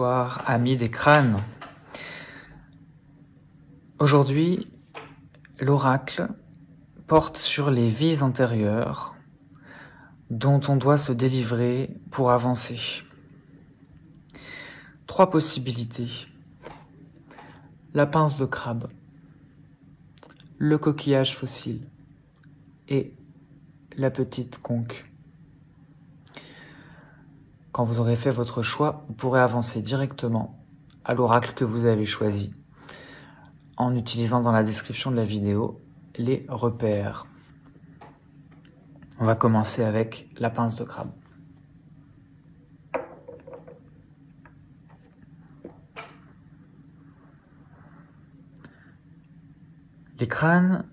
Bonsoir, amis des crânes. Aujourd'hui, l'oracle porte sur les vies antérieures dont on doit se délivrer pour avancer. 3 possibilités. La pince de crabe, le coquillage fossile et la petite conque. Quand vous aurez fait votre choix, vous pourrez avancer directement à l'oracle que vous avez choisi en utilisant dans la description de la vidéo les repères. On va commencer avec la pince de crabe. Les crânes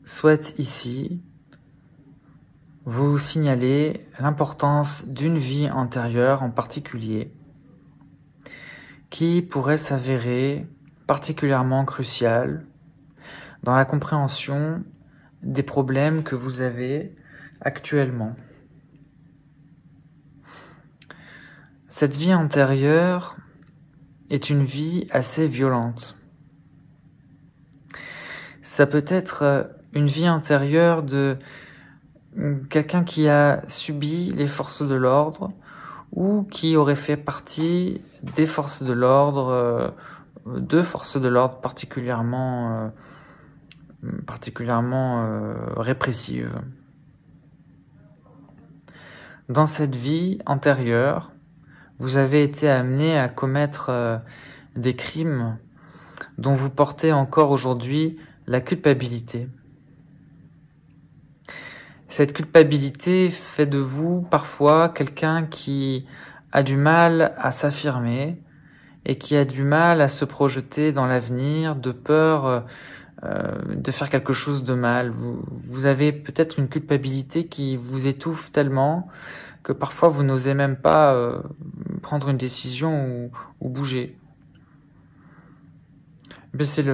souhaitent ici vous signaler l'importance d'une vie antérieure en particulier qui pourrait s'avérer particulièrement cruciale dans la compréhension des problèmes que vous avez actuellement. Cette vie antérieure est une vie assez violente. Ça peut être une vie antérieure de quelqu'un qui a subi les forces de l'ordre ou qui aurait fait partie des forces de l'ordre, de forces de l'ordre particulièrement répressives. Dans cette vie antérieure, vous avez été amené à commettre des crimes dont vous portez encore aujourd'hui la culpabilité. Cette culpabilité fait de vous parfois quelqu'un qui a du mal à s'affirmer et qui a du mal à se projeter dans l'avenir, de peur de faire quelque chose de mal. Vous avez peut-être une culpabilité qui vous étouffe tellement que parfois vous n'osez même pas prendre une décision ou bouger. Mais c'est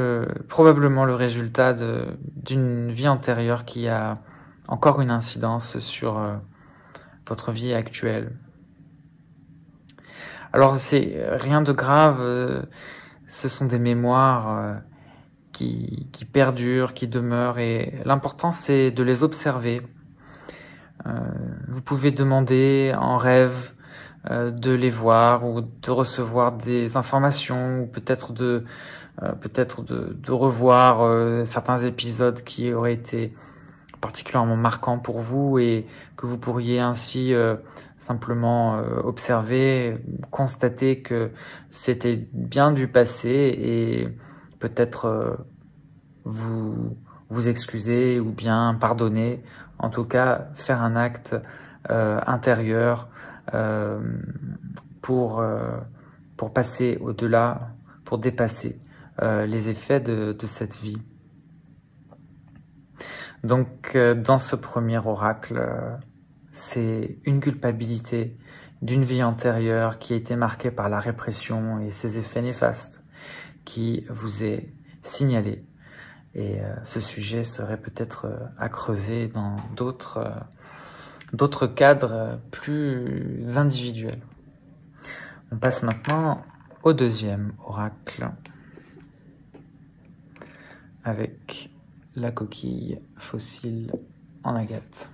probablement le résultat d'une vie antérieure qui a encore une incidence sur votre vie actuelle. Alors c'est rien de grave, ce sont des mémoires qui perdurent, qui demeurent, et l'important c'est de les observer. Vous pouvez demander en rêve de les voir ou de recevoir des informations, ou peut-être de revoir certains épisodes qui auraient été particulièrement marquants pour vous et que vous pourriez ainsi simplement observer, constater que c'était bien du passé et peut-être vous excuser ou bien pardonner, en tout cas faire un acte intérieur pour passer au-delà, pour dépasser les effets de cette vie. Donc dans ce premier oracle, c'est une culpabilité d'une vie antérieure qui a été marquée par la répression et ses effets néfastes qui vous est signalé. Et ce sujet serait peut-être à creuser dans d'autres cadres plus individuels. On passe maintenant au deuxième oracle avec la coquille fossile en agate.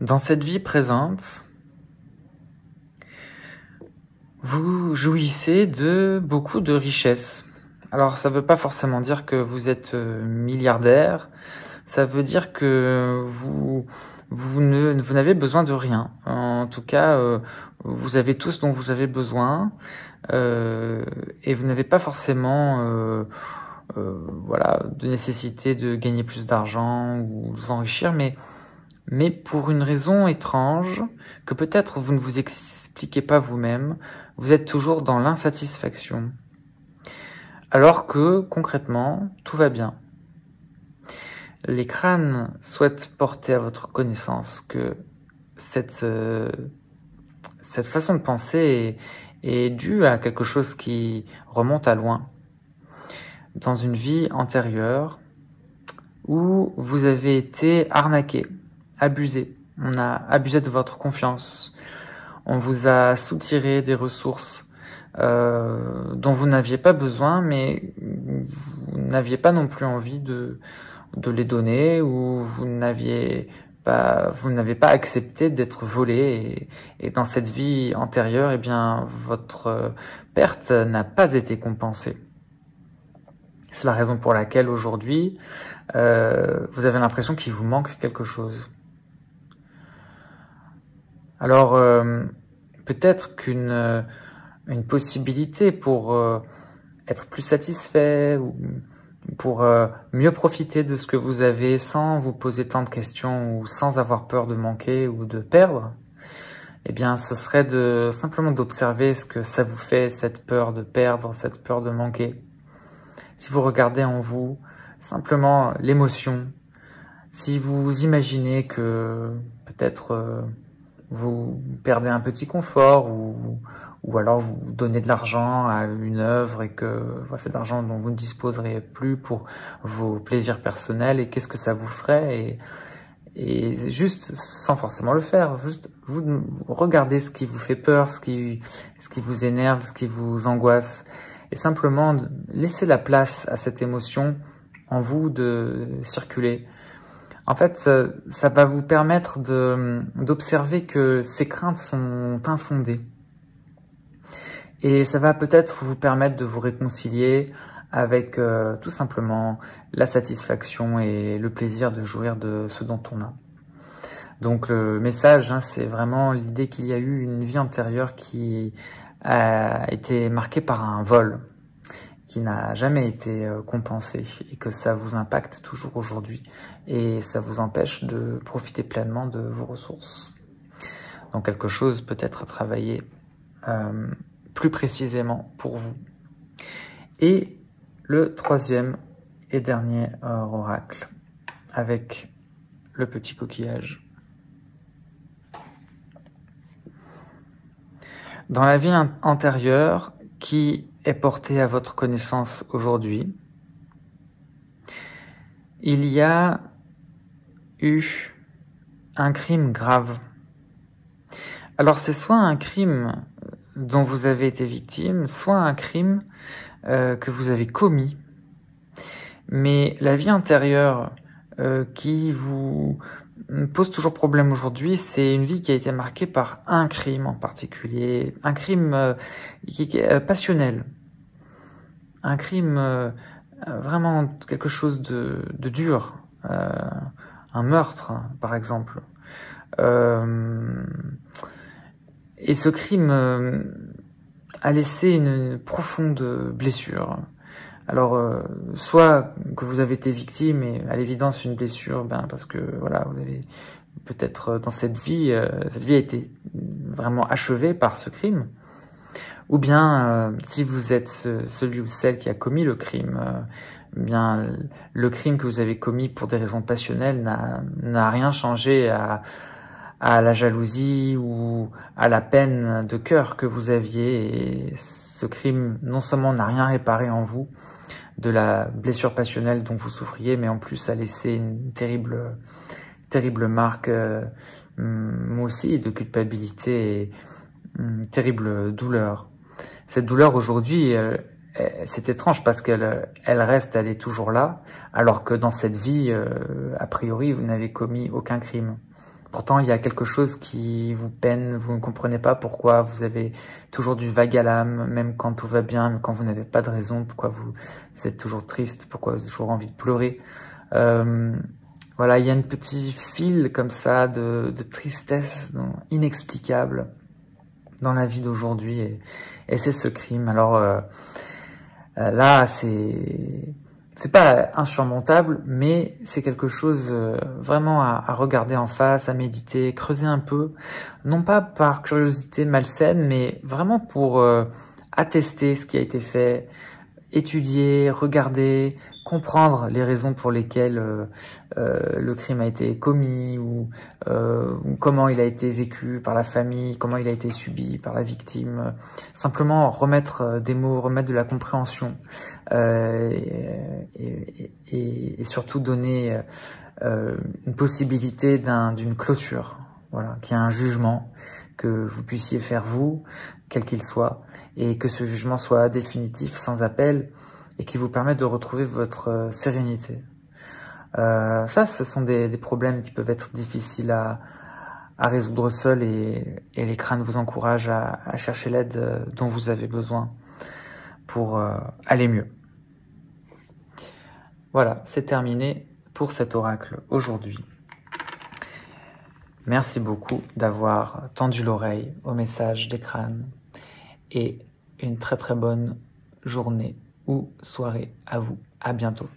Dans cette vie présente, vous jouissez de beaucoup de richesses. Alors ça ne veut pas forcément dire que vous êtes milliardaire, ça veut dire que vous n'avez besoin de rien. En tout cas, vous avez tout ce dont vous avez besoin et vous n'avez pas forcément de nécessité de gagner plus d'argent ou vous enrichir, mais pour une raison étrange que peut-être vous ne vous expliquez pas vous-même, vous êtes toujours dans l'insatisfaction. Alors que, concrètement, tout va bien. Les crânes souhaitent porter à votre connaissance que cette façon de penser est due à quelque chose qui remonte à loin. Dans une vie antérieure où vous avez été arnaqué, abusé. On a abusé de votre confiance. On vous a soutiré des ressources dont vous n'aviez pas besoin, mais vous n'aviez pas non plus envie de les donner, ou vous n'avez pas accepté d'être volé, et dans cette vie antérieure, eh bien, votre perte n'a pas été compensée. C'est la raison pour laquelle aujourd'hui, vous avez l'impression qu'il vous manque quelque chose. Alors, peut-être qu'une possibilité pour être plus satisfait, ou pour mieux profiter de ce que vous avez sans vous poser tant de questions, ou sans avoir peur de manquer ou de perdre, eh bien, ce serait simplement d'observer ce que ça vous fait, cette peur de perdre, cette peur de manquer. Si vous regardez en vous simplement l'émotion, si vous imaginez que peut-être vous perdez un petit confort, ou alors vous donnez de l'argent à une œuvre et que c'est de l'argent dont vous ne disposerez plus pour vos plaisirs personnels, et qu'est-ce que ça vous ferait, et juste sans forcément le faire, juste vous regardez ce qui vous fait peur, ce qui vous énerve, ce qui vous angoisse, et simplement laissez la place à cette émotion en vous de circuler. En fait, ça va vous permettre d'observer que ces craintes sont infondées. Et ça va peut-être vous permettre de vous réconcilier avec tout simplement la satisfaction et le plaisir de jouir de ce dont on a. Donc le message, c'est vraiment l'idée qu'il y a eu une vie antérieure qui a été marquée par un vol, qui n'a jamais été compensé, et que ça vous impacte toujours aujourd'hui, et ça vous empêche de profiter pleinement de vos ressources. Donc quelque chose peut-être à travailler plus précisément pour vous. Et le troisième et dernier oracle, avec le petit coquillage. Dans la vie antérieure qui est portée à votre connaissance aujourd'hui, il y a eu un crime grave. Alors c'est soit un crime dont vous avez été victime, soit un crime que vous avez commis. Mais la vie antérieure qui vous pose toujours problème aujourd'hui, c'est une vie qui a été marquée par un crime en particulier, un crime qui est passionnel, un crime vraiment quelque chose de dur, un meurtre par exemple. Et ce crime a laissé une profonde blessure. Alors, soit que vous avez été victime, et à l'évidence une blessure, parce que voilà, vous avez peut-être dans cette vie a été vraiment achevée par ce crime, ou bien si vous êtes celui ou celle qui a commis le crime, bien le crime que vous avez commis pour des raisons passionnelles n'a rien changé à la jalousie ou à la peine de cœur que vous aviez, et ce crime non seulement n'a rien réparé en vous de la blessure passionnelle dont vous souffriez, mais en plus a laissé une terrible marque, moi aussi, de culpabilité et une terrible douleur. Cette douleur aujourd'hui, c'est étrange parce qu'elle est toujours là, alors que dans cette vie, a priori, vous n'avez commis aucun crime. Pourtant, il y a quelque chose qui vous peine, vous ne comprenez pas pourquoi vous avez toujours du vague à l'âme, même quand tout va bien, mais quand vous n'avez pas de raison, pourquoi vous êtes toujours triste, pourquoi vous avez toujours envie de pleurer. Voilà, il y a un petit fil comme ça de tristesse inexplicable dans la vie d'aujourd'hui, et c'est ce crime. Alors là, c'est pas insurmontable, mais c'est quelque chose vraiment à regarder en face, à méditer, creuser un peu, non pas par curiosité malsaine, mais vraiment pour attester ce qui a été fait, étudier, regarder, comprendre les raisons pour lesquelles le crime a été commis, ou comment il a été vécu par la famille, comment il a été subi par la victime. Simplement remettre des mots, remettre de la compréhension, et surtout donner une possibilité d'une clôture, voilà, qu'il y ait un jugement, que vous puissiez faire vous, quel qu'il soit, et que ce jugement soit définitif, sans appel, et qui vous permette de retrouver votre sérénité. Ça, ce sont des problèmes qui peuvent être difficiles à résoudre seul, et les crânes vous encouragent à chercher l'aide dont vous avez besoin pour aller mieux. Voilà, c'est terminé pour cet oracle aujourd'hui. Merci beaucoup d'avoir tendu l'oreille au message des crânes et une très très bonne journée ou soirée à vous. À bientôt.